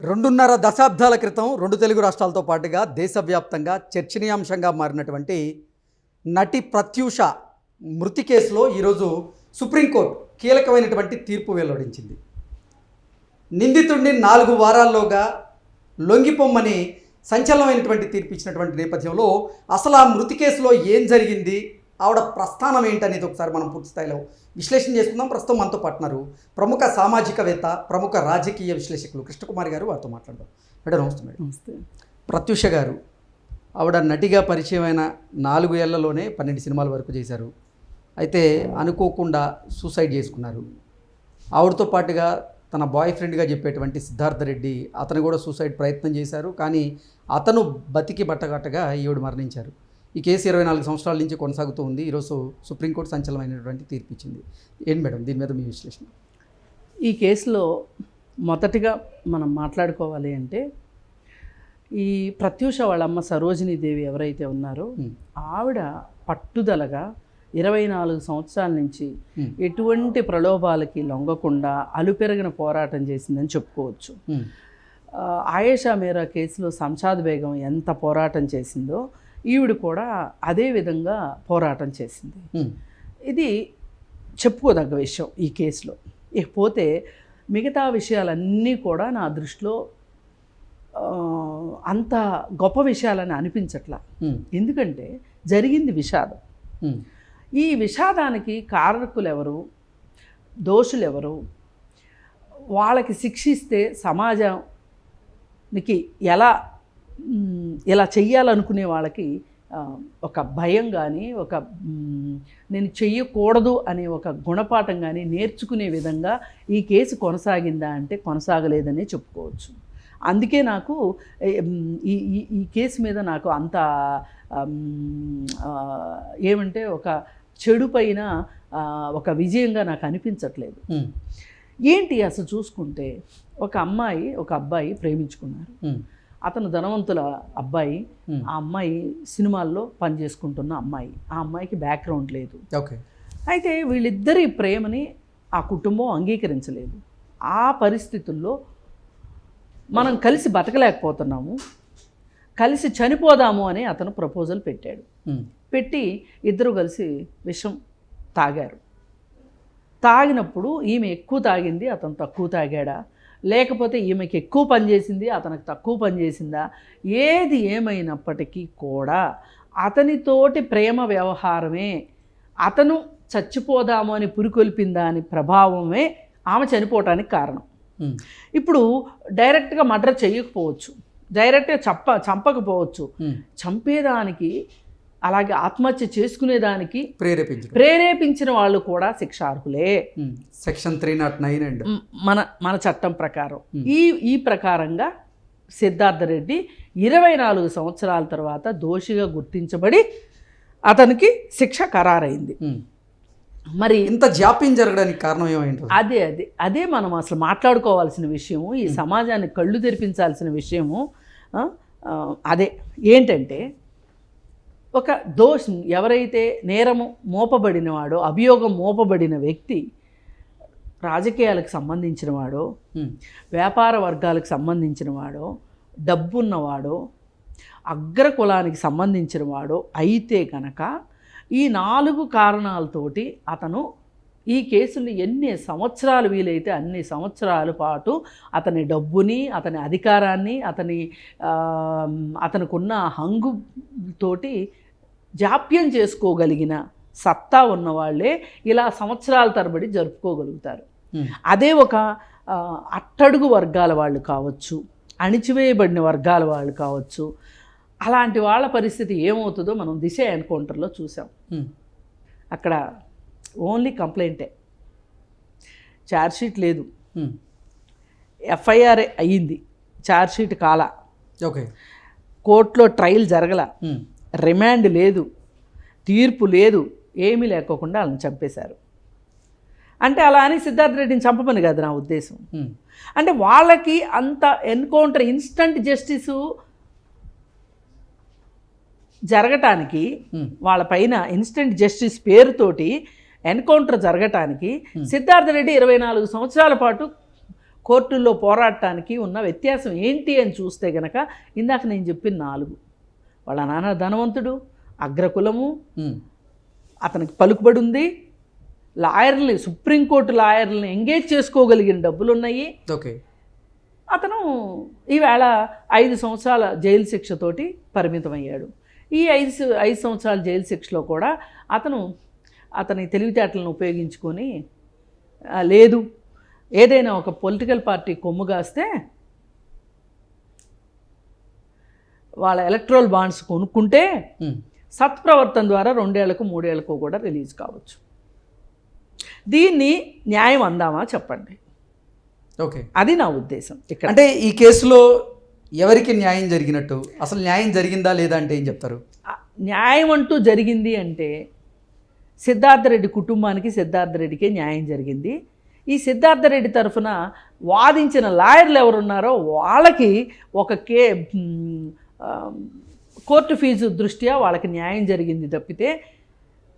రెండున్నర దశాబ్దాల క్రితం రెండు తెలుగు రాష్ట్రాలతో పాటుగా దేశవ్యాప్తంగా చర్చనీయాంశంగా మారినటువంటి నటి ప్రత్యూష మృతి కేసులో ఈరోజు సుప్రీంకోర్టు కీలకమైనటువంటి తీర్పు వెల్లడించింది. నిందితుడిని 4 వారాల్లోగా లొంగిపోమ్మని సంచలనమైనటువంటి తీర్పు ఇచ్చినటువంటి నేపథ్యంలో అసలు ఆ మృతి కేసులో ఏం జరిగింది, ఆవిడ ప్రస్థానం ఏంటనేది ఒకసారి మనం పూర్తి స్థాయిలో విశ్లేషణ చేసుకుందాం. ప్రస్తుతం మనతో పాటున్నారు ప్రముఖ సామాజికవేత్త, ప్రముఖ రాజకీయ విశ్లేషకులు కృష్ణకుమారి గారు. వారితో మాట్లాడదాం. మేడం నమస్తే. మేడం నమస్తే. ప్రత్యూష గారు ఆవిడ నటిగా పరిచయమైన 4 ఏళ్లలోనే 12 సినిమాల వరకు చేశారు. అయితే అనుకోకుండా సూసైడ్ చేసుకున్నారు. ఆవిడతో పాటుగా తన బాయ్ ఫ్రెండ్గా చెప్పేటువంటి సిద్ధార్థ రెడ్డి, అతను కూడా సూసైడ్ ప్రయత్నం చేశారు. కానీ అతను బతికి బట్టగట్టగా ఈవిడ మరణించారు. ఈ కేసు 24 సంవత్సరాల నుంచి కొనసాగుతూ ఉంది. ఈరోజు సుప్రీంకోర్టు సంచలనమైనటువంటి తీర్పు ఇచ్చింది. ఏంటి మేడం దీని మీద మీ విశ్లేషణ? ఈ కేసులో మొదటిగా మనం మాట్లాడుకోవాలి అంటే, ఈ ప్రత్యూష వాళ్ళ అమ్మ సరోజినీదేవి ఎవరైతే ఉన్నారో ఆవిడ పట్టుదలగా 24 సంవత్సరాల నుంచి ఎటువంటి ప్రలోభాలకి లొంగకుండా అలుపెరగిన పోరాటం చేసిందని చెప్పుకోవచ్చు. ఆయేషా మీరా కేసులో సంషాద్ బేగం ఎంత పోరాటం చేసిందో ఈవిడ కూడా అదే విధంగా పోరాటం చేసింది. ఇది చెప్పుకోదగ్గ విషయం ఈ కేసులో. ఇకపోతే మిగతా విషయాలన్నీ కూడా నా దృష్టిలో అంత గొప్ప విషయాలని అనిపించట్లా. ఎందుకంటే జరిగింది విషాదం. ఈ విషాదానికి కారకులు ఎవరు, దోషులు ఎవరు, వాళ్ళకి శిక్షిస్తే సమాజానికి ఎలా చెయ్యాలనుకునే వాళ్ళకి ఒక భయం కానీ, ఒక నేను చెయ్యకూడదు అనే ఒక గుణపాఠం కానీ నేర్చుకునే విధంగా ఈ కేసు కొనసాగిందా అంటే కొనసాగలేదనే చెప్పుకోవచ్చు. అందుకే నాకు ఈ కేసు మీద నాకు అంత ఏమంటే ఒక చెడు పైన ఒక విజయంగా నాకు అనిపించట్లేదు. ఏంటి అసలు చూసుకుంటే, ఒక అమ్మాయి ఒక అబ్బాయి ప్రేమించుకున్నారు. అతను ధనవంతుల అబ్బాయి, ఆ అమ్మాయి సినిమాల్లో పనిచేసుకుంటున్న అమ్మాయి. ఆ అమ్మాయికి బ్యాక్గ్రౌండ్ లేదు. ఓకే. అయితే వీళ్ళిద్దరి ప్రేమని ఆ కుటుంబం అంగీకరించలేదు. ఆ పరిస్థితుల్లో మనం కలిసి బతకలేకపోతున్నాము, కలిసి చనిపోదాము అని అతను ప్రపోజల్ పెట్టాడు. పెట్టి ఇద్దరు కలిసి విషం తాగారు. తాగినప్పుడు ఈమె ఎక్కువ తాగింది, అతను తక్కువ తాగాడా, లేకపోతే ఈమెకి ఎక్కువ పని చేసింది, అతనికి తక్కువ పని చేసిందా, ఏది ఏమైనప్పటికీ కూడా అతనితోటి ప్రేమ వ్యవహారమే అతను చచ్చిపోదాము అని పురికొల్పిందా అని ప్రభావమే ఆమె చనిపోవటానికి కారణం. ఇప్పుడు డైరెక్ట్గా మర్డర్ చేయకపోవచ్చు, డైరెక్ట్గా చంపకపోవచ్చు, చంపేదానికి అలాగే ఆత్మహత్య చేసుకునేదానికి ప్రేరేపించిన వాళ్ళు కూడా శిక్షార్హులే. సెక్షన్ 309 అండ్ మన చట్టం ప్రకారం ఈ ప్రకారంగా సిద్ధార్థ రెడ్డి 24 సంవత్సరాల తర్వాత దోషిగా గుర్తించబడి అతనికి శిక్ష ఖరారైంది. మరి ఇంత జాప్యం జరగడానికి కారణం ఏమైంది? అదే మనం అసలు మాట్లాడుకోవాల్సిన విషయము, ఈ సమాజాన్ని కళ్ళు తెరిపించాల్సిన విషయము అదే. ఏంటంటే, ఒక దోషం ఎవరైతే నేరము మోపబడినవాడో, అభియోగం మోపబడిన వ్యక్తి రాజకీయాలకు సంబంధించినవాడో, వ్యాపార వర్గాలకు సంబంధించినవాడో, డబ్బున్నవాడో, అగ్రకులానికి సంబంధించినవాడో అయితే కనుక ఈ 4 కారణాలతోటి అతను ఈ కేసులు ఎన్ని సంవత్సరాలు వీలైతే అన్ని సంవత్సరాల పాటు అతని డబ్బుని, అతని అధికారాన్ని, అతనికున్న హంగుతోటి జాప్యం చేసుకోగలిగిన సత్తా ఉన్నవాళ్లే ఇలా సంవత్సరాల తరబడి జరుపుకోగలుగుతారు. అదే ఒక అట్టడుగు వర్గాల వాళ్ళు కావచ్చు, అణిచివేయబడిన వర్గాల వాళ్ళు కావచ్చు, అలాంటి వాళ్ళ పరిస్థితి ఏమవుతుందో మనం దిశ ఎన్కౌంటర్లో చూసాం. అక్కడ ఓన్లీ కంప్లైంటే, ఛార్జ్షీట్ లేదు, ఎఫ్ఐఆర్ అయ్యింది, ఛార్జ్షీట్ కాల, ఓకే, కోర్టులో ట్రయల్ జరగల, రిమాండ్ లేదు, తీర్పు లేదు, ఏమీ లేకోకుండా వాళ్ళని చంపేశారు. అంటే అలా అని సిద్ధార్థ రెడ్డిని చంపమని కాదు నా ఉద్దేశం. అంటే వాళ్ళకి అంత ఎన్కౌంటర్, ఇన్స్టంట్ జస్టిసు జరగటానికి, వాళ్ళపైన ఇన్స్టంట్ జస్టిస్ పేరుతోటి ఎన్కౌంటర్ జరగటానికి సిద్ధార్థ రెడ్డి 24 సంవత్సరాల పాటు కోర్టుల్లో పోరాడటానికి ఉన్న వ్యత్యాసం ఏంటి అని చూస్తే గనక ఇందాక నేను చెప్పిన 4. వాళ్ళ నాన్న ధనవంతుడు, అగ్రకులము, అతనికి పలుకుబడి ఉంది, లాయర్లు, సుప్రీంకోర్టు లాయర్లను ఎంగేజ్ చేసుకోగలిగిన డబ్బులు ఉన్నాయి. ఓకే. అతను ఈవేళ 5 సంవత్సరాల జైలు శిక్షతోటి పరిమితమయ్యాడు. ఈ 5 సంవత్సరాల జైలు శిక్షలో కూడా అతని తెలివితేటలను ఉపయోగించుకొని లేదు, ఏదైనా ఒక పొలిటికల్ పార్టీ కొమ్ము కాస్తే వాళ్ళ ఎలక్ట్రల్ బాండ్స్ కొనుక్కుంటే సత్ప్రవర్తన ద్వారా 2 ఏళ్లకు 3 ఏళ్లకు కూడా రిలీజ్ కావచ్చు. దీన్ని న్యాయం అందామా చెప్పండి? ఓకే, అది నా ఉద్దేశం. ఇక్కడ అంటే ఈ కేసులో ఎవరికి న్యాయం జరిగినట్టు, అసలు న్యాయం జరిగిందా లేదా అంటే ఏం చెప్తారు? న్యాయం అంటూ జరిగింది అంటే సిద్ధార్థరెడ్డి కుటుంబానికి, సిద్ధార్థరెడ్డికే న్యాయం జరిగింది. ఈ సిద్ధార్థరెడ్డి తరఫున వాదించిన లాయర్లు ఎవరున్నారో వాళ్ళకి ఒక కోర్టు ఫీజు దృష్ట్యా వాళ్ళకి న్యాయం జరిగింది తప్పితే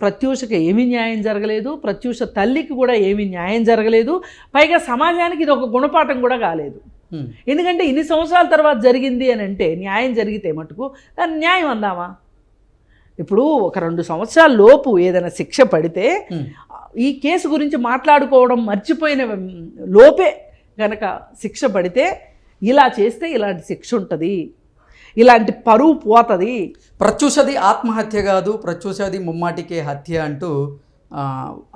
ప్రత్యూషకి ఏమీ న్యాయం జరగలేదు, ప్రత్యూష తల్లికి కూడా ఏమీ న్యాయం జరగలేదు. పైగా సమాజానికి ఇది ఒక గుణపాఠం కూడా కాలేదు. ఎందుకంటే ఇన్ని సంవత్సరాల తర్వాత జరిగింది అని అంటే న్యాయం జరిగితే మటుకు దాన్ని న్యాయం అందామా? ఇప్పుడు ఒక 2 సంవత్సరాల లోపు ఏదైనా శిక్ష పడితే ఈ కేసు గురించి మాట్లాడుకోవడం మర్చిపోయిన లోపే కనుక శిక్ష పడితే ఇలా చేస్తే ఇలాంటి శిక్ష ఉంటుంది, ఇలాంటి పరువు పోతుంది. ప్రత్యూషది ఆత్మహత్య కాదు, ప్రత్యూషది ముమ్మాటికే హత్య అంటూ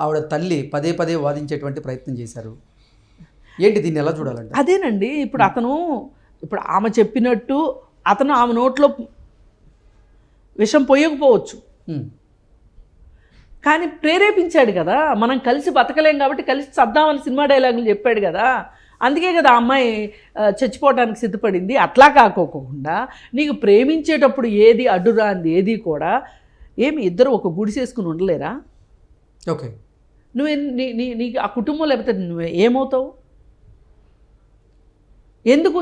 ఆవిడ తల్లి పదే పదే వాదించేటువంటి ప్రయత్నం చేశారు. ఏంటి దీన్ని ఎలా చూడాలంటే? అదేనండి, ఇప్పుడు ఆమె చెప్పినట్టు అతను ఆమె నోట్లో విషం పోయకపోవచ్చు, కానీ ప్రేరేపించాడు కదా. మనం కలిసి బతకలేం కాబట్టి కలిసి చద్దామని సినిమా డైలాగులు చెప్పాడు కదా. అందుకే కదా ఆ అమ్మాయి చచ్చిపోవడానికి సిద్ధపడింది. అట్లా కాకోకుండా నీకు ప్రేమించేటప్పుడు ఏది అడ్డురాంది ఏది కూడా ఏమి ఇద్దరు ఒక గుడిసేసుకుని ఉండలేరా? ఓకే, నీకు ఆ కుటుంబం లేకపోతే నువ్వు ఏమవుతావు? ఎందుకు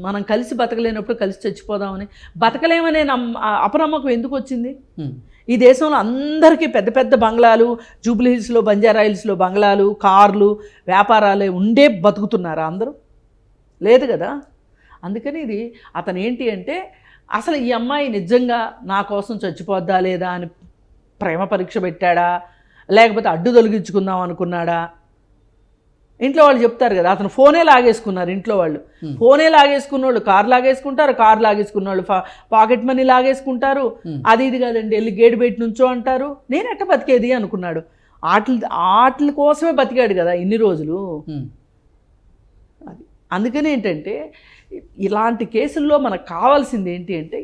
మనం కలిసి బతకలేనప్పుడు కలిసి చచ్చిపోదామని బతకలేమనే అపనమ్మకం ఎందుకు వచ్చింది? ఈ దేశంలో అందరికీ పెద్ద పెద్ద బంగ్లాలు, జూబ్లీ హిల్స్లో, బంజారా హిల్స్లో బంగ్లాలు, కార్లు, వ్యాపారాలే ఉండే బతుకుతున్నారా అందరూ? లేదు కదా. అందుకని ఇది అతను ఏంటి అంటే అసలు ఈ అమ్మాయి నిజంగా నా కోసం చచ్చిపోద్దా లేదా అని ప్రేమ పరీక్ష పెట్టాడా, లేకపోతే అడ్డు తొలగించుకుందాం అనుకున్నాడా? ఇంట్లో వాళ్ళు చెప్తారు కదా, అతను ఫోనే లాగేసుకున్నారు. ఇంట్లో వాళ్ళు ఫోనే లాగేసుకున్న వాళ్ళు కారు లాగేసుకుంటారు, కారు లాగేసుకున్న వాళ్ళు పాకెట్ మనీ లాగేసుకుంటారు. అది ఇది కాదండి, వెళ్ళి గేటు బయట నుంచో అంటారు. నేను ఎట్ట బతికేది అనుకున్నాడు. ఆటల కోసమే బతికాడు కదా ఇన్ని రోజులు. అది అందుకని ఏంటంటే ఇలాంటి కేసుల్లో మనకు కావాల్సింది ఏంటి అంటే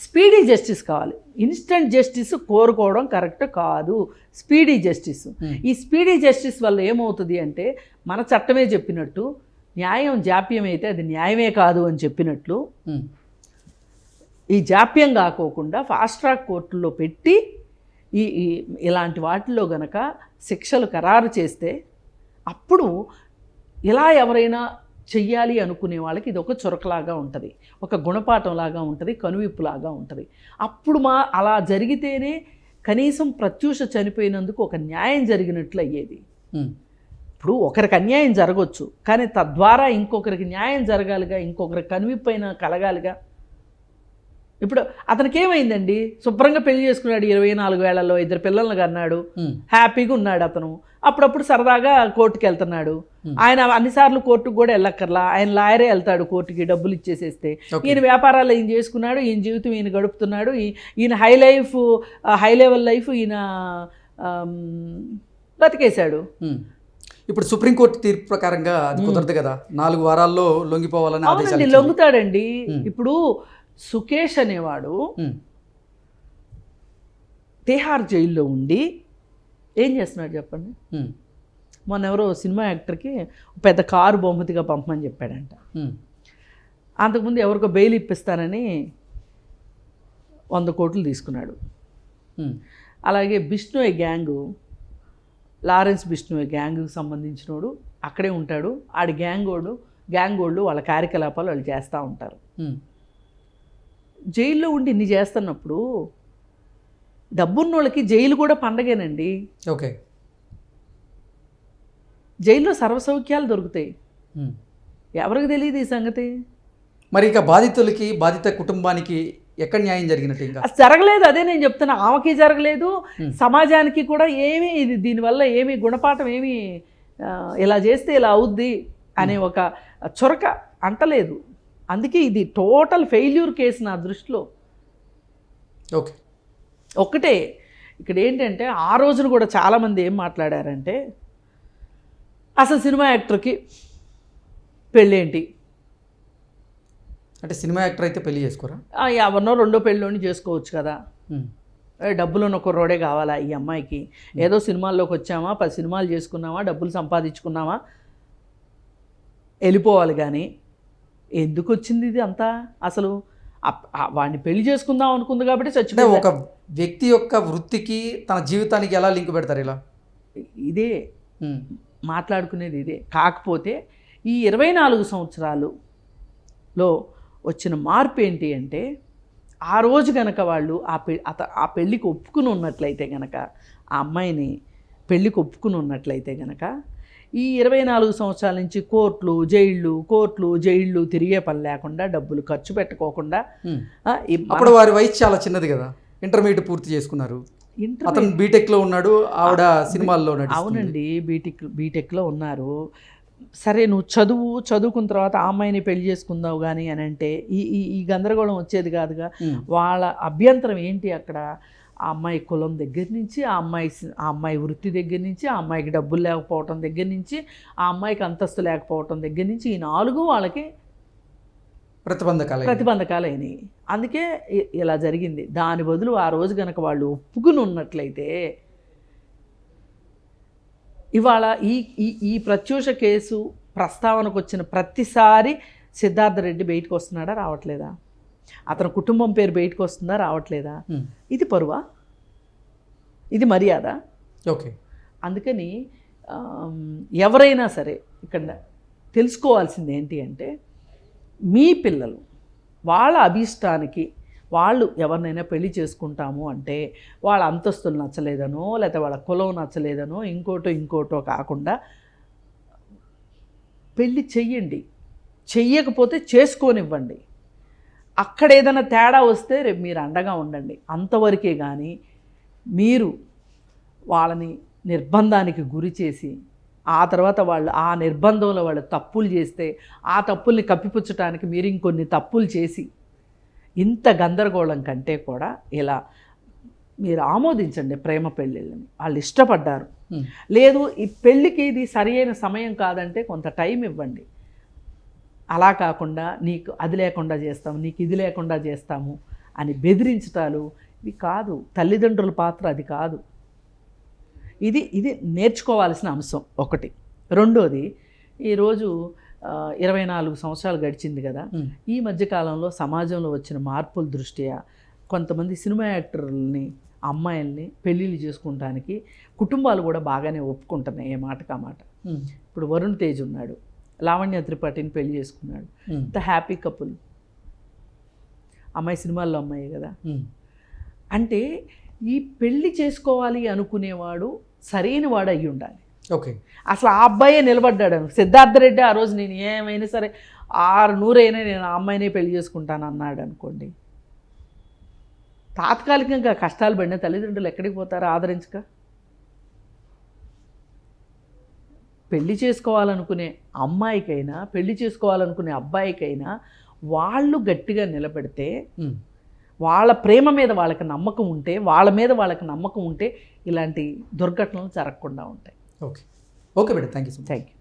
స్పీడీ జస్టిస్ కావాలి. ఇన్స్టెంట్ జస్టిస్ కోరుకోవడం కరెక్ట్ కాదు, స్పీడీ జస్టిస్. ఈ స్పీడీ జస్టిస్ వల్ల ఏమవుతుంది అంటే మన చట్టమే చెప్పినట్టు న్యాయం జాప్యం అయితే అది న్యాయమే కాదు అని చెప్పినట్లు ఈ జాప్యం కాకోకుండా ఫాస్ట్ ట్రాక్ కోర్టుల్లో పెట్టి ఇలాంటి వాటిల్లో గనక శిక్షలు ఖరారు చేస్తే అప్పుడు ఇలా ఎవరైనా చెయ్యాలి అనుకునే వాళ్ళకి ఇది ఒక చురకలాగా ఉంటుంది, ఒక గుణపాఠంలాగా ఉంటుంది, కనువిప్పులాగా ఉంటుంది. అప్పుడు అలా జరిగితేనే కనీసం ప్రత్యూష చనిపోయినందుకు ఒక న్యాయం జరిగినట్లు అయ్యేది. ఇప్పుడు ఒకరికి అన్యాయం జరగవచ్చు, కానీ తద్వారా ఇంకొకరికి న్యాయం జరగాలిగా, ఇంకొకరికి కనువిప్పైన కలగాలిగా. ఇప్పుడు అతనికి ఏమైందండి? శుభ్రంగా పెళ్లి చేసుకున్నాడు, 24 ఏళ్లలో 2 పిల్లలను కన్నాడు, హ్యాపీగా ఉన్నాడు. అతను అప్పుడప్పుడు సరదాగా కోర్టుకి వెళ్తున్నాడు. ఆయన అన్నిసార్లు కోర్టుకు కూడా వెళ్ళక్కర్లా, ఆయన లాయరే వెళ్తాడు కోర్టుకి డబ్బులు ఇచ్చేసేస్తే. ఈయన వ్యాపారాలు ఈయన చేసుకున్నాడు, ఈయన జీవితం ఈయన గడుపుతున్నాడు, ఈయన హై లెవెల్ లైఫ్ ఈయన బతికేశాడు. ఇప్పుడు సుప్రీంకోర్టు తీర్పు ప్రకారంగా అది కుదరదు కదా, 4 వారాల్లో లొంగిపోవాలని ఆదేశాలు. లొంగుతాడండి. ఇప్పుడు సుకేష్ అనేవాడు తిహార్ జైల్లో ఉండి ఏం చేస్తున్నాడు చెప్పండి? మొన్న ఎవరో సినిమా యాక్టర్కి పెద్ద కారు బహుమతిగా పంపమని చెప్పాడంట. అంతకుముందు ఎవరికో బెయిల్ ఇప్పిస్తానని 100 కోట్లు తీసుకున్నాడు. అలాగే బిష్ణోయ్ గ్యాంగు, లారెన్స్ బిష్ణోయ్ గ్యాంగుకి సంబంధించినోడు అక్కడే ఉంటాడు. ఆడి గ్యాంగోళ్ళు వాళ్ళ కార్యకలాపాలు వాళ్ళు చేస్తూ ఉంటారు. జైల్లో ఉండి ఇన్ని చేస్తున్నప్పుడు డబ్బున్నోళ్ళకి జైలు కూడా పండగేనండి. ఓకే, జైల్లో సర్వసౌఖ్యాలు దొరుకుతాయి. ఎవరికి తెలియదు ఈ సంగతి? మరి ఇక బాధితులకి, బాధిత కుటుంబానికి ఎక్కడ న్యాయం జరిగినట్టు? ఇంకా అసలు జరగలేదు. అదే నేను చెప్తున్నా, ఆమెకి జరగలేదు, సమాజానికి కూడా ఏమీ ఇది దీనివల్ల ఏమీ గుణపాఠం ఏమీ ఇలా చేస్తే ఇలా అవుద్ది అనే ఒక చొరక అంటలేదు. అందుకే ఇది టోటల్ ఫెయిల్యూర్ కేసు నా దృష్టిలో. ఓకే, ఒక్కటే ఇక్కడ ఏంటంటే, ఆ రోజున కూడా చాలామంది ఏం మాట్లాడారంటే, అసలు సినిమా యాక్టర్కి పెళ్ళేంటి అంటే సినిమా యాక్టర్ అయితే పెళ్లి చేసుకోరా? ఎవరినో రెండో పెళ్ళిలోని చేసుకోవచ్చు కదా, డబ్బులున్న కుర్రోడే కావాలా ఈ అమ్మాయికి? ఏదో సినిమాల్లోకి వచ్చామా, 10 సినిమాలు చేసుకున్నామా, డబ్బులు సంపాదించుకున్నామా, వెళ్ళిపోవాలి. కానీ ఎందుకు వచ్చింది ఇది అంతా? అసలు వాడిని పెళ్లి చేసుకుందాం అనుకుంది కాబట్టి చచ్చిపోయింది. ఒక వ్యక్తి యొక్క వృత్తికి తన జీవితానికి ఎలా లింక్ పెడతారు ఇలా? ఇదే మాట్లాడుకునేది ఇదే. కాకపోతే ఈ 24 సంవత్సరాలులో వచ్చిన మార్పు ఏంటి అంటే, ఆ రోజు కనుక వాళ్ళు ఆ పెళ్ళికి ఒప్పుకుని ఉన్నట్లయితే కనుక, ఆ అమ్మాయిని పెళ్ళికి ఒప్పుకుని ఉన్నట్లయితే కనుక, ఈ 24 సంవత్సరాల నుంచి కోర్టులు జైళ్ళు తిరిగే పని లేకుండా, డబ్బులు ఖర్చు పెట్టుకోకుండా. అప్పుడు వారి వయసు చాలా చిన్నది కదా, ఇంటర్మీడియట్ పూర్తి చేసుకున్నారు. అతను బీటెక్లో ఉన్నాడు, ఆవిడ సినిమాల్లో. అవునండి, బీటెక్లో ఉన్నారు. సరే, నువ్వు చదువుకున్న తర్వాత ఆ అమ్మాయిని పెళ్లి చేసుకుందావు కానీ అని అంటే ఈ గందరగోళం వచ్చేది కాదుగా. వాళ్ళ అభ్యంతరం ఏంటి అక్కడ? ఆ అమ్మాయి కులం దగ్గర నుంచి, ఆ అమ్మాయి వృత్తి దగ్గర నుంచి, ఆ అమ్మాయికి డబ్బులు లేకపోవటం దగ్గర నుంచి, ఆ అమ్మాయికి అంతస్తు లేకపోవటం దగ్గర నుంచి, ఈ 4 వాళ్ళకి ప్రతిబంధకాలు అయినాయి. అందుకే ఇలా జరిగింది. దాని బదులు ఆ రోజు కనుక వాళ్ళు ఒప్పుకుని ఉన్నట్లయితే, ఇవాళ ఈ ప్రత్యూష కేసు ప్రస్తావనకు వచ్చిన ప్రతిసారి సిద్ధార్థ రెడ్డి బయటకు వస్తున్నాడా, రావట్లేదా? అతని కుటుంబం పేరు బయటకు వస్తుందా, రావట్లేదా? ఇది పరువా? ఇది మర్యాద? ఓకే. అందుకని ఎవరైనా సరే ఇక్కడ తెలుసుకోవాల్సింది ఏంటి అంటే, మీ పిల్లలు వాళ్ళ అభీష్టానికి వాళ్ళు ఎవరినైనా పెళ్లి చేసుకుంటాము అంటే, వాళ్ళ అంతస్తులు నచ్చలేదనో, లేకపోతే వాళ్ళ కులం నచ్చలేదనో, ఇంకోటో కాకుండా పెళ్ళి చెయ్యండి. చెయ్యకపోతే చేసుకోనివ్వండి. అక్కడ ఏదైనా తేడా వస్తే రేపు మీరు అండగా ఉండండి. అంతవరకే కానీ మీరు వాళ్ళని నిర్బంధానికి గురి చేసి, ఆ తర్వాత వాళ్ళు ఆ నిర్బంధంలో వాళ్ళు తప్పులు చేస్తే, ఆ తప్పుల్ని కప్పిపుచ్చటానికి మీరు ఇంకొన్ని తప్పులు చేసి, ఇంత గందరగోళం కంటే కూడా ఇలా మీరు ఆమోదించండి ప్రేమ పెళ్ళిళ్ళని. వాళ్ళు ఇష్టపడ్డారు. లేదు, ఈ పెళ్ళికి ఇది సరైన సమయం కాదంటే కొంత టైం ఇవ్వండి. అలా కాకుండా నీకు అది లేకుండా చేస్తాము, నీకు ఇది లేకుండా చేస్తాము అని బెదిరించటాలు ఇవి కాదు. తల్లిదండ్రుల పాత్ర అది కాదు. ఇది నేర్చుకోవాల్సిన అంశం ఒకటి. రెండోది, ఈరోజు 24 సంవత్సరాలు గడిచింది కదా, ఈ మధ్యకాలంలో సమాజంలో వచ్చిన మార్పుల దృష్ట్యా కొంతమంది సినిమా యాక్టర్లని, అమ్మాయిల్ని పెళ్ళిళ్ళు చేసుకుంటానికి కుటుంబాలు కూడా బాగానే ఒప్పుకుంటున్నాయి, ఏ మాటకు ఆ మాట. ఇప్పుడు వరుణ్ తేజ్ ఉన్నాడు, లావణ్య త్రిపాఠిని పెళ్లి చేసుకున్నాడు. ఇంత హ్యాపీ కపుల్. అమ్మాయి సినిమాల్లో అమ్మాయి కదా. అంటే ఈ పెళ్లి చేసుకోవాలి అనుకునేవాడు సరైన వాడు అయ్యి ఉండాలి. ఓకే. అసలు ఆ అబ్బాయే నిలబడ్డాడు. సిద్ధార్థ రెడ్డి ఆ రోజు నేను ఏమైనా సరే 600 అయినా నేను ఆ అమ్మాయినే పెళ్లి చేసుకుంటాను అన్నాడు అనుకోండి, తాత్కాలికంగా కష్టాలు పడిన తల్లిదండ్రులు ఎక్కడికి పోతారో ఆదరించక. పెళ్లి చేసుకోవాలనుకునే అమ్మాయికైనా, పెళ్లి చేసుకోవాలనుకునే అబ్బాయికైనా వాళ్ళు గట్టిగా నిలబడితే, వాళ్ళ ప్రేమ మీద వాళ్ళకి నమ్మకం ఉంటే, వాళ్ళ మీద వాళ్ళకి నమ్మకం ఉంటే, ఇలాంటి దుర్ఘటనలు జరగకుండా ఉంటాయి. Okay. Okay madam, thank you.